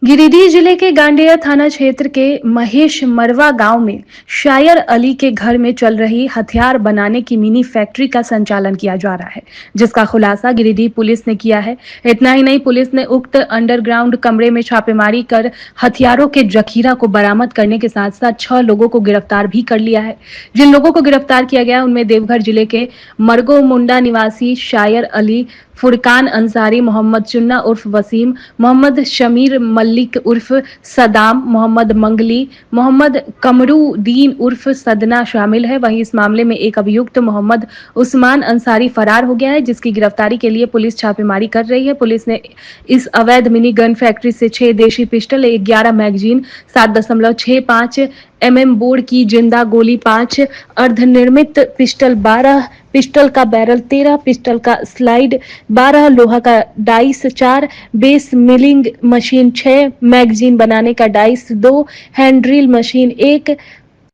गिरिडीह जिले के गांडेय थाना क्षेत्र के महेश मरवा गांव में शायर अली के घर में चल रही हथियार बनाने की मिनी फैक्ट्री का संचालन किया जा रहा है, जिसका खुलासा गिरिडीह पुलिस ने किया है। इतना ही नहीं, पुलिस ने उक्त अंडरग्राउंड कमरे में छापेमारी कर हथियारों के जखीरा को बरामद करने के साथ साथ 6 लोगों को गिरफ्तार भी कर लिया है। जिन लोगों को गिरफ्तार किया गया उनमें देवघर जिले के मरगो मुंडा निवासी शायर अली, फुरकान अंसारी, मोहम्मद चुन्ना उर्फ वसीम, मोहम्मद शमीर मलिक उर्फ सदाम, मोहम्मद मंगली, मोहम्मद कमरुद्दीन उर्फ सदना शामिल है। वहीं इस मामले में एक अभियुक्त मोहम्मद उस्मान अंसारी फरार हो गया है, जिसकी गिरफ्तारी के लिए पुलिस छापेमारी कर रही है। पुलिस ने इस अवैध मिनी गन फैक्ट्री से 6 देशी पिस्टल, 11 मैगजीन, 7.65 mm बोर्ड की जिंदा गोली 5, अर्धनिर्मित पिस्टल 12, पिस्टल का बैरल 13, पिस्टल का स्लाइड 12, लोहा का dice 4, base milling machine 6, magazine बनाने का डाइस 2, हैंड ड्रिल मशीन 1,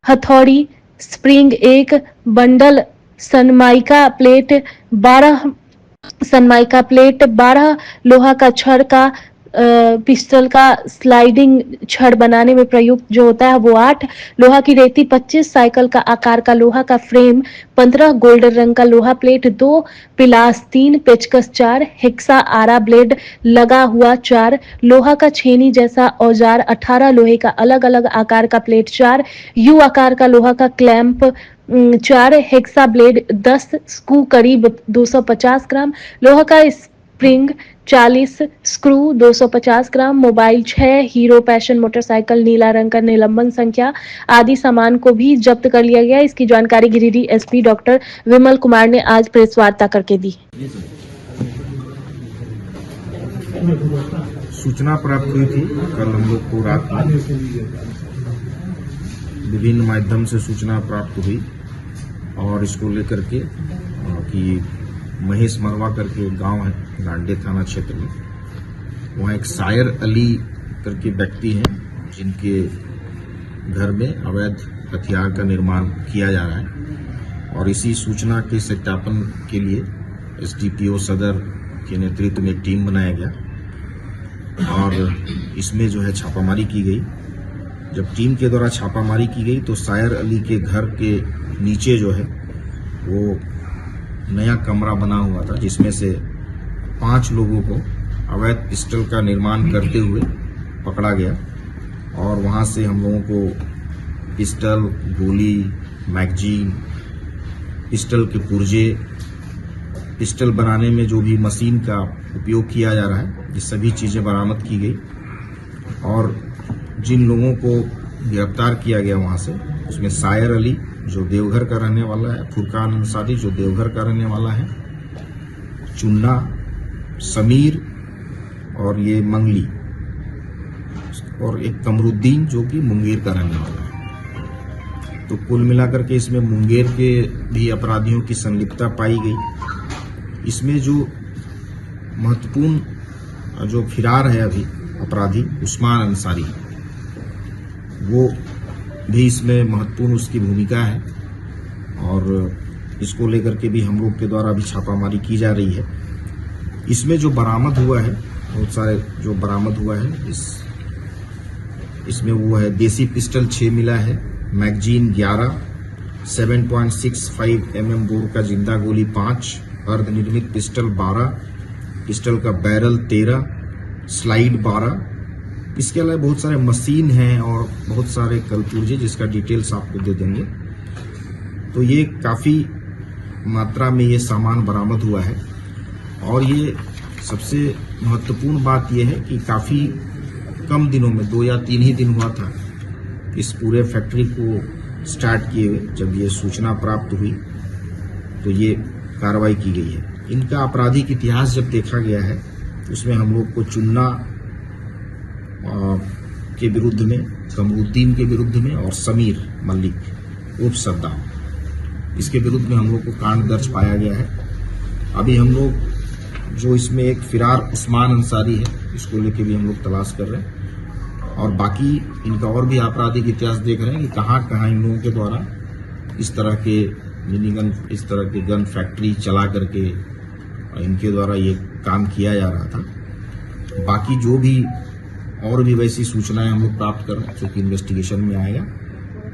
हथौड़ी spring 1, bundle Sunmica plate 12, Sunmica plate 12, लोहा का छड़ का पिस्टल का स्लाइडिंग छड़ बनाने में प्रयुक्त जो होता है वो 8, लोहा की रेती 25, साइकिल का आकार का लोहा का फ्रेम 15, गोल्डन रंग का लोहा प्लेट 2, पिलास 3, पेचकस 4, हेक्सा आरा ब्लेड लगा हुआ 4, लोहा का छेनी जैसा औजार 18, लोहे का अलग अलग आकार का प्लेट 4, यू आकार का लोहा का क्लैंप 4, हेक्सा ब्लेड 10, स्क्रू करीब 250 ग्राम, लोहा का स्प्रिंग 40, स्क्रू 250 ग्राम, मोबाइल 6, हीरो पैशन मोटरसाइकिल नीला रंग का निलंबन संख्या आदि सामान को भी जब्त कर लिया गया। इसकी जानकारी गिरिडीह एसपी डॉक्टर विमल कुमार ने आज प्रेस वार्ता करके दी। सूचना प्राप्त हुई थी कल हम लोग को रात में, विभिन्न माध्यम से सूचना प्राप्त हुई और इसको लेकर के कि महेश मरवा करके गांव है गांडे थाना क्षेत्र में, वहाँ एक शायर अली करके व्यक्ति हैं जिनके घर में अवैध हथियार का निर्माण किया जा रहा है और इसी सूचना के सत्यापन के लिए एसडीपीओ सदर के नेतृत्व में एक टीम बनाया गया और इसमें जो है छापामारी की गई। जब टीम के द्वारा छापामारी की गई तो शायर अली के घर के नीचे जो है वो नया कमरा बना हुआ था, जिसमें से 5 लोगों को अवैध पिस्टल का निर्माण करते हुए पकड़ा गया और वहां से हम लोगों को पिस्टल, गोली, मैगजीन, पिस्टल के पुर्जे, पिस्टल बनाने में जो भी मशीन का उपयोग किया जा रहा है, ये सभी चीजें बरामद की गई और जिन लोगों को गिरफ्तार किया गया वहां से, उसमें शायर अली जो देवघर का रहने वाला है, फुरकान अंसारी जो देवघर का रहने वाला है, चुन्ना, समीर और ये मंगली और एक कमरुद्दीन जो कि मुंगेर का रहने वाला है। तो कुल मिलाकर के इसमें मुंगेर के भी अपराधियों की संलिप्तता पाई गई। इसमें जो महत्वपूर्ण जो फिरार है अभी अपराधी उस्मान अंसारी, वो भी इसमें महत्वपूर्ण उसकी भूमिका है और इसको लेकर के भी हम लोग के द्वारा भी छापामारी की जा रही है। इसमें जो बरामद हुआ है, बहुत सारे जो बरामद हुआ है, इसमें वो है देसी पिस्टल 6 मिला है, मैगजीन 11, 7.65 mm बोर का जिंदा गोली 5, अर्धनिर्मित पिस्टल 12, पिस्टल का बैरल 13, स्लाइड 12। इसके अलावा बहुत सारे मशीन हैं और बहुत सारे कलपुर्जे जिसका डिटेल्स आपको दे देंगे। तो ये काफ़ी मात्रा में ये सामान बरामद हुआ है और ये सबसे महत्वपूर्ण बात ये है कि काफ़ी कम दिनों में 2 या 3 ही दिन हुआ था इस पूरे फैक्ट्री को स्टार्ट किए हुए। जब ये सूचना प्राप्त हुई तो ये कार्रवाई की गई है। इनका आपराधिक इतिहास जब देखा गया है तो उसमें हम लोग को चुन्ना के विरुद्ध में, कमरुद्दीन के विरुद्ध में और समीर मलिक उर्फ सद्दाम, इसके विरुद्ध में हम लोग को कांड दर्ज पाया गया है। अभी हम लोग जो इसमें एक फिरार उस्मान अंसारी है, इसको लेके भी हम लोग तलाश कर रहे हैं और बाकी इनका और भी आपराधिक इतिहास देख रहे हैं कि कहाँ कहाँ इन लोगों के द्वारा इस तरह के मिनी गन, इस तरह के गन फैक्ट्री चला करके इनके द्वारा ये काम किया जा रहा था। बाकी जो भी और भी वैसी सूचनाएं हम लोग प्राप्त कर चूंकि इन्वेस्टिगेशन में आएगा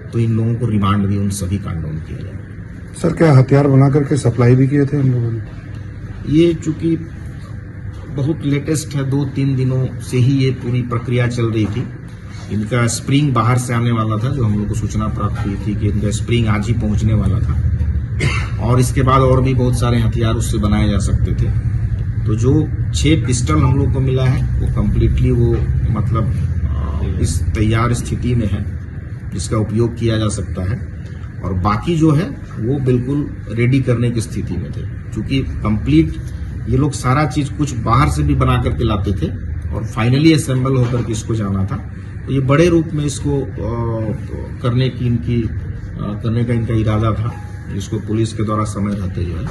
तो इन लोगों को रिमांड भी उन सभी कांडों में किया जाएगा। सर क्या हथियार बना करके सप्लाई भी किए थे हम लोगों ने? ये चूंकि बहुत लेटेस्ट है, 2-3 दिनों से ही ये पूरी प्रक्रिया चल रही थी। इनका स्प्रिंग बाहर से आने वाला था, जो हम लोग को सूचना प्राप्त हुई थी कि इनका स्प्रिंग आज ही पहुंचने वाला था और इसके बाद और भी बहुत सारे हथियार उससे बनाए जा सकते थे। तो जो 6 पिस्टल हम लोग को मिला है वो कम्प्लीटली वो मतलब इस तैयार स्थिति में है जिसका उपयोग किया जा सकता है, और बाकी जो है वो बिल्कुल रेडी करने की स्थिति में थे। चूंकि कंप्लीट ये लोग सारा चीज कुछ बाहर से भी बना करके लाते थे और फाइनली असेंबल होकर के इसको जाना था। तो ये बड़े रूप में इसको करने का इनका इरादा था, जिसको पुलिस के द्वारा समय रहते जो है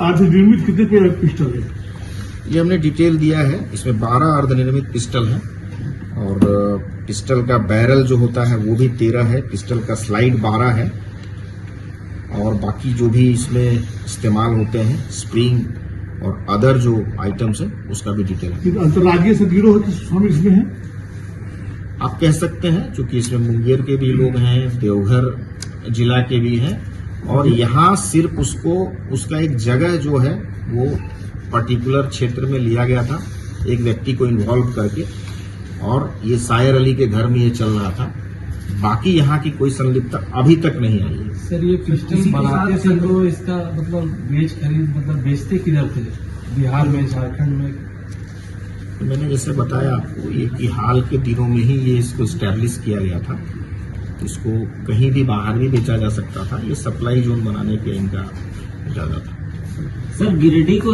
अर्धनिर्मित कितने पिस्टल है? ये हमने डिटेल दिया है। इसमें 12 अर्धनिर्मित पिस्टल है और पिस्टल का बैरल जो होता है वो भी 13 है, पिस्टल का स्लाइड 12 है और बाकी जो भी इसमें इस्तेमाल होते हैं स्प्रिंग और अदर जो आइटम्स है उसका भी डिटेल है। अंतर्राज्यीय से गिरोह शामिल इसमें है, आप कह सकते हैं, क्योंकि इसमें मुंगेर के भी लोग हैं, देवघर जिला के भी हैं और यहाँ सिर्फ उसका एक जगह जो है वो पर्टिकुलर क्षेत्र में लिया गया था एक व्यक्ति को इन्वॉल्व करके, और ये सायर अली के घर में ये चल रहा था। बाकी यहाँ की कोई संलिप्तता अभी तक नहीं आई है। सर ये पिस्टल बनाते थे तो इसका मतलब बेचते किधर थे? बिहार में, झारखंड में? तो मैंने जैसे बताया आपको ये कि हाल के दिनों में ही ये इसको स्टैब्लिश किया गया था, इसको कहीं भी बाहर भी बेचा जा सकता था। ये सप्लाई जोन बनाने के इनका इरादा था। सर गिरिडीह को